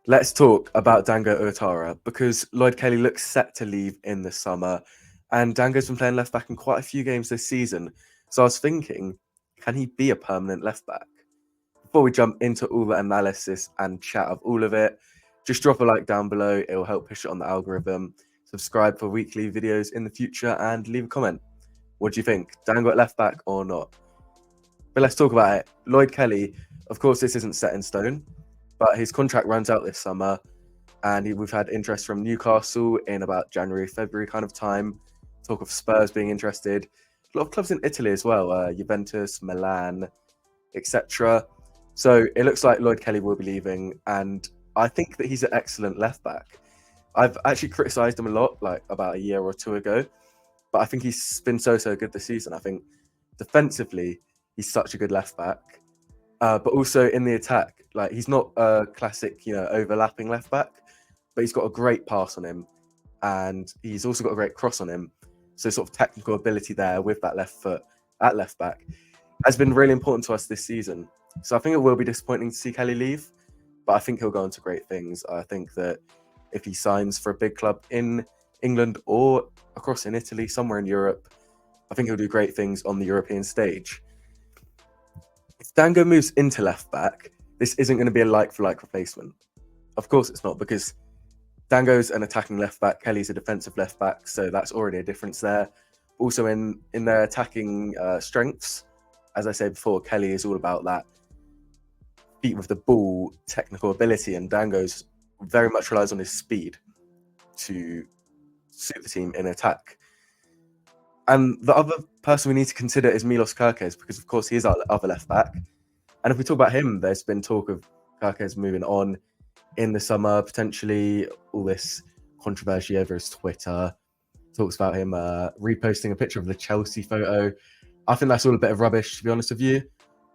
Let's talk about Dango Ouattara because Lloyd Kelly looks set to leave in the summer, and Dango's been playing left back in quite a few games this season. So I was thinking, can he be a permanent left back? Before we jump into all the analysis and chat of all of it, just drop a like down below. It will help push it on the algorithm. Subscribe for weekly videos in the future and leave a comment. What do you think? Dango at left back or not? But let's talk about it. Lloyd Kelly, of course, this isn't set in stone, but his contract runs out this summer, and we've had interest from Newcastle in about January, February kind of time. Talk of Spurs being interested. A lot of clubs in Italy as well, Juventus, Milan, etc. So it looks like Lloyd Kelly will be leaving, and I think that he's an excellent left back. I've actually criticised him a lot, like about a year or two ago, but I think he's been so good this season. I think defensively, he's such a good left back. But also in the attack, like he's not a classic, overlapping left back, but he's got a great pass on him, and he's also got a great cross on him. So sort of technical ability there with that left foot at left back has been really important to us this season. So I think it will be disappointing to see Kelly leave, but I think he'll go on to great things. I think that if he signs for a big club in England or across in Italy, somewhere in Europe, I think he'll do great things on the European stage. If Dango moves into left back, this isn't going to be a like-for-like replacement. Of course it's not, because Dango's an attacking left back, Kelly's a defensive left back, so that's already a difference there. Also in their attacking strengths, as I said before, Kelly is all about that feet with the ball, technical ability, and Dango's very much relies on his speed to suit the team in attack. And the other person we need to consider is Milos Kerkez, because of course he is our other left back. And if we talk about him, there's been talk of Kerkez moving on in the summer, potentially. All this controversy over his Twitter talks about him reposting a picture of the Chelsea photo. I think that's all a bit of rubbish, to be honest with you.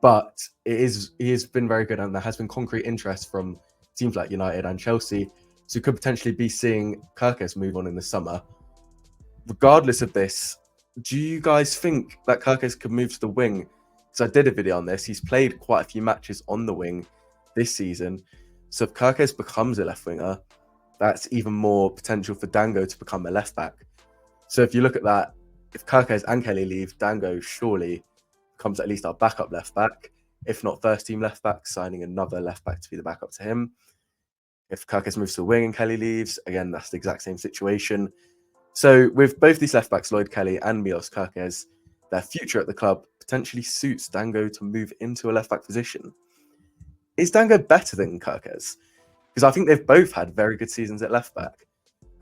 But he has been very good, and there has been concrete interest from teams like United and Chelsea. So we could potentially be seeing Kerkez move on in the summer. Regardless of this, do you guys think that Kerkez could move to the wing? Because I did a video on this. He's played quite a few matches on the wing this season. So if Kerkez becomes a left winger, that's even more potential for Dango to become a left back. So if you look at that, if Kerkez and Kelly leave, Dango surely becomes at least our backup left back. If not first team left back, signing another left back to be the backup to him. If Kerkez moves to the wing and Kelly leaves, again, that's the exact same situation. So with both these left backs, Lloyd Kelly and Milos Kerkez, their future at the club potentially suits Dango to move into a left back position. Is Dango better than Kerkez? Because I think they've both had very good seasons at left back.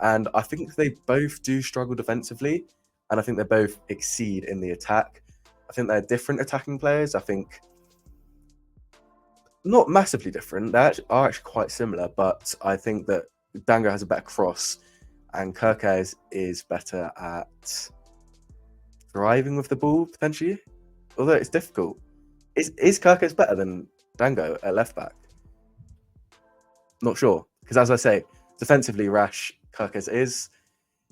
And I think they both do struggle defensively. And I think they both exceed in the attack. I think they're different attacking players. I think not massively different. They are actually quite similar. But I think that Dango has a better cross, and Kerkez is better at driving with the ball, potentially. Although it's difficult. Is Kerkez better than Dango at left back? Not sure. Because as I say, defensively rash Kerkez is.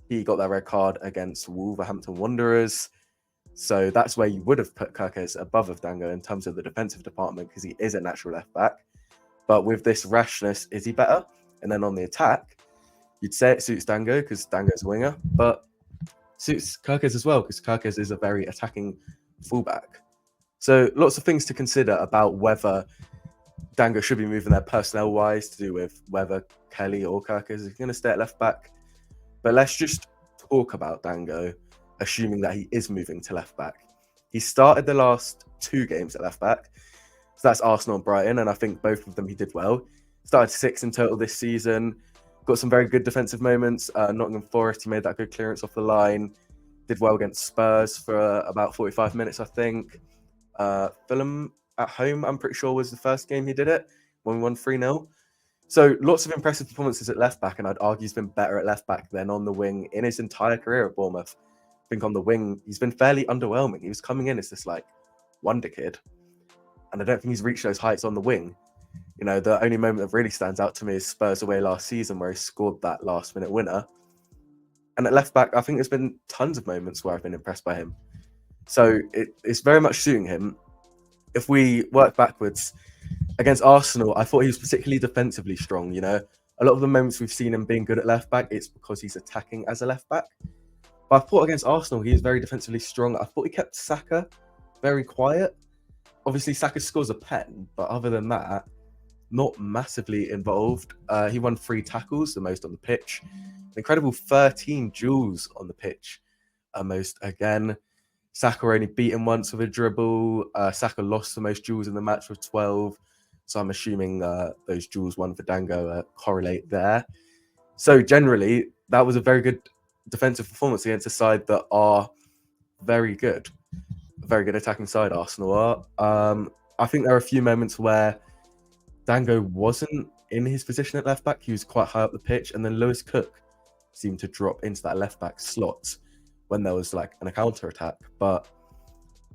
He got that red card against Wolverhampton Wanderers. So that's where you would have put Kerkez above of Dango in terms of the defensive department, because he is a natural left back. But with this rashness, is he better? And then on the attack, you'd say it suits Dango because Dango's a winger, but suits Kerkez as well because Kerkez is a very attacking fullback. So lots of things to consider about whether Dango should be moving there personnel-wise, to do with whether Kelly or Kerkez is going to stay at left back. But let's just talk about Dango, assuming that he is moving to left back. He started the last 2 games at left back. So that's Arsenal and Brighton, and I think both of them he did well. Started 6 in total this season. Got some very good defensive moments. Nottingham Forest, he made that good clearance off the line. Did well against Spurs for about 45 minutes, I think. Fulham at home, I'm pretty sure, was the first game he did it, when we won 3-0. So lots of impressive performances at left back, and I'd argue he's been better at left back than on the wing in his entire career at Bournemouth. I think on the wing, he's been fairly underwhelming. He was coming in as this wonder kid, and I don't think he's reached those heights on the wing. The only moment that really stands out to me is Spurs away last season, where he scored that last-minute winner. And at left back, I think there's been tons of moments where I've been impressed by him. So it's very much suiting him. If we work backwards, Against Arsenal, I thought he was particularly defensively strong. You know, a lot of the moments we've seen him being good at left back, it's because he's attacking as a left back. But I thought against Arsenal, he was very defensively strong. I thought he kept Saka very quiet. Obviously, Saka scores a pen, but other than that, not massively involved. He won 3 tackles, the most on the pitch. An incredible 13 duels on the pitch, most again. Saka only beaten once with a dribble. Saka lost the most duels in the match with 12. So I'm assuming those duels won for Dango correlate there. So generally, that was a very good defensive performance against a side that are very good. Very good attacking side, Arsenal are. I think there are a few moments where Dango wasn't in his position at left back. He was quite high up the pitch. And then Lewis Cook seemed to drop into that left back slot when there was like a counter attack. But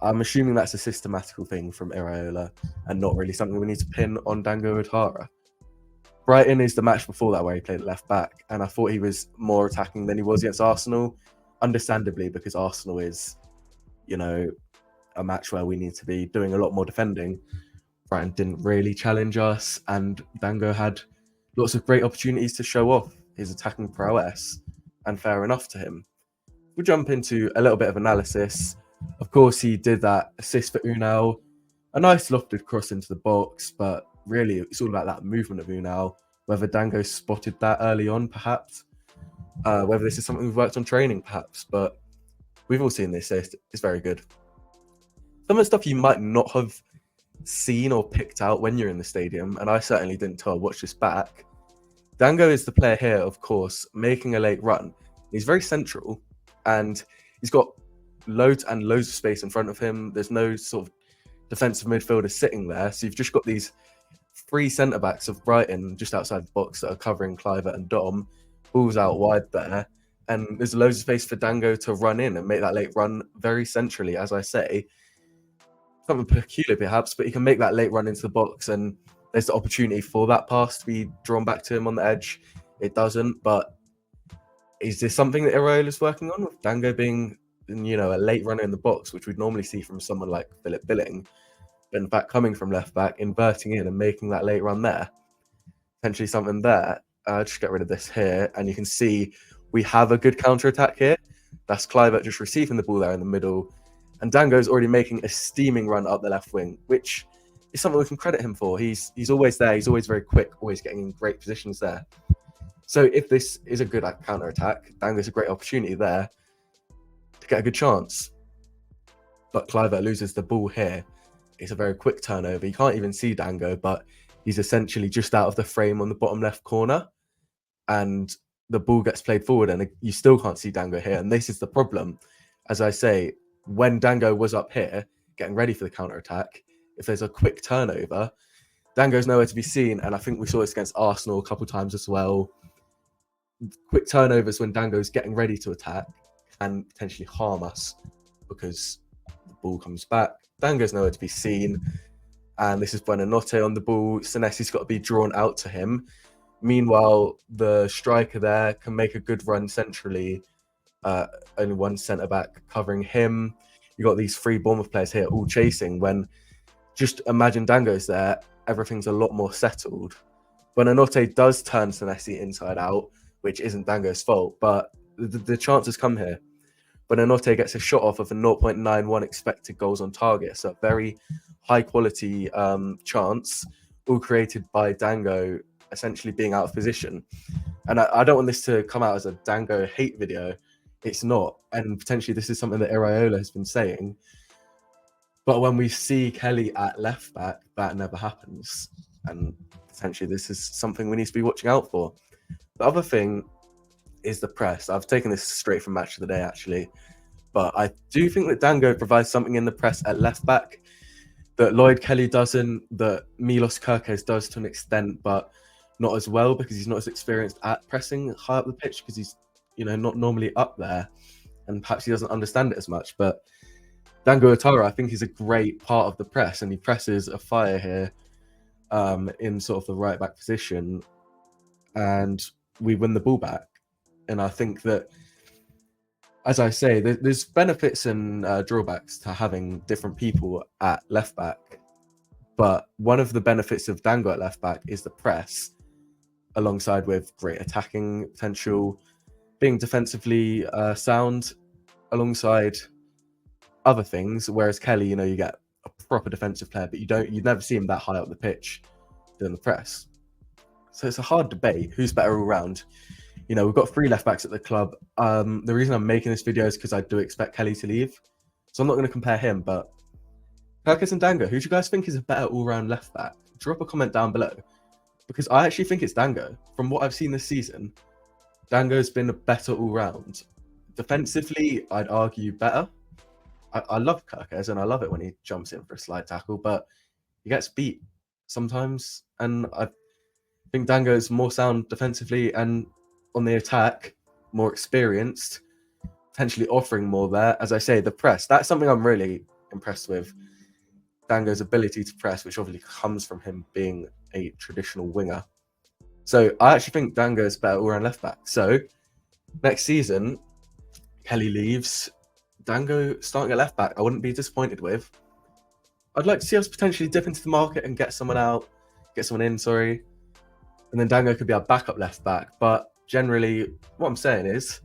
I'm assuming that's a systematical thing from Iraola and not really something we need to pin on Dango Ouattara. Brighton is the match before that where he played left back, and I thought he was more attacking than he was against Arsenal, understandably, because Arsenal is, you know, a match where we need to be doing a lot more defending. Brighton didn't really challenge us, and Dango had lots of great opportunities to show off his attacking prowess, and fair enough to him. We'll jump into a little bit of analysis. Of course, he did that assist for Unal, a nice lofted cross into the box, but really it's all about that movement of Unal, whether Dango spotted that early on, perhaps, whether this is something we've worked on training, perhaps, but we've all seen this assist. It's very good. Some of the stuff you might not have seen or picked out when you're in the stadium, and I certainly didn't till I watched this back. Dango is the player here, of course, making a late run. He's very central, and he's got loads and loads of space in front of him. There's no sort of defensive midfielder sitting there, so you've just got these 3 centre-backs of Brighton just outside the box that are covering Kluivert and Dom. Ball's out wide there, and there's loads of space for Dango to run in and make that late run very centrally, as I say. Something peculiar perhaps, but he can make that late run into the box, and there's the opportunity for that pass to be drawn back to him on the edge. It doesn't, but is this something that Iraola is working on, with Dango being, you know, a late runner in the box, which we'd normally see from someone like Philip Billing, but in fact coming from left back, inverting in and making that late run there? Potentially something there. Just get rid of this here, and you can see we have a good counter attack here. That's Kluivert just receiving the ball there in the middle, and Dango's already making a steaming run up the left wing, which is something we can credit him for. He's always there. He's always very quick, always getting in great positions there. So if this is a good counter attack, Dango's a great opportunity there to get a good chance. But Kluivert loses the ball here. It's a very quick turnover. You can't even see Dango, but he's essentially just out of the frame on the bottom left corner, and the ball gets played forward, and you still can't see Dango here. And this is the problem. As I say, when Dango was up here getting ready for the counter attack, if there's a quick turnover, Dango's nowhere to be seen. And I think we saw this against Arsenal a couple of times as well. Quick turnovers when Dango's getting ready to attack can potentially harm us, because the ball comes back. Dango's nowhere to be seen. And this is Buonanotte on the ball. Senesi's got to be drawn out to him. Meanwhile, the striker there can make a good run centrally. Only one centre-back covering him. You've got these 3 Bournemouth players here all chasing, when just imagine Dango's there, everything's a lot more settled. Buonanotte does turn Senesi inside out, which isn't Dango's fault, but the chances come here. Buonanotte gets a shot off of a 0.91 expected goals on target, so a very high-quality chance, all created by Dango essentially being out of position. And I don't want this to come out as a Dango hate video. It's not, and potentially this is something that Iraola has been saying. But when we see Kelly at left back, that never happens, and potentially this is something we need to be watching out for. The other thing is the press. I've taken this straight from Match of the Day, actually, but I do think that Dango provides something in the press at left back that Lloyd Kelly doesn't, that Milos Kerkez does to an extent, but not as well, because he's not as experienced at pressing high up the pitch, because he's, you know, not normally up there, and perhaps he doesn't understand it as much. But Dango Ouattara, I think, is a great part of the press, and he presses a fire here in sort of the right back position, and we win the ball back. And I think that, as I say, there's benefits and drawbacks to having different people at left back. But one of the benefits of Dango at left back is the press, alongside with great attacking potential, being defensively sound, alongside other things. Whereas Kelly, you get a proper defensive player, but you'd never see him that high up the pitch doing the press. So it's a hard debate. Who's better all round? We've got 3 left backs at the club. The reason I'm making this video is because I do expect Kelly to leave. So I'm not going to compare him, but Kerkez and Dango, who do you guys think is a better all-round left back? Drop a comment down below. Because I actually think it's Dango. From what I've seen this season, Dango's been a better all-round. Defensively, I'd argue better. I love Kerkez, and I love it when he jumps in for a slide tackle, but he gets beat sometimes. And I think Dango's more sound defensively, and on the attack, more experienced, potentially offering more there. As I say, the press, that's something I'm really impressed with. Dango's ability to press, which obviously comes from him being a traditional winger. So I actually think Dango is better all-round left back. So next season, Kelly leaves, Dango starting at left back, I wouldn't be disappointed with. I'd like to see us potentially dip into the market and get someone in, sorry. And then Dango could be our backup left back. But generally, what I'm saying is,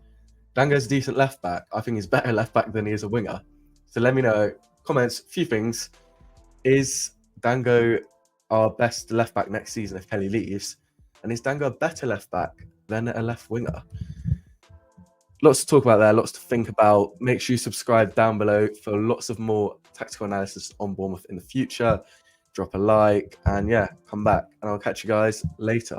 Dango's a decent left back. I think he's better left back than he is a winger. So let me know, comments, a few things. Is Dango our best left back next season if Kelly leaves? And is Dango a better left back than a left winger? Lots to talk about there, lots to think about. Make sure you subscribe down below for lots of more tactical analysis on Bournemouth in the future. Drop a like, and yeah, come back, and I'll catch you guys later.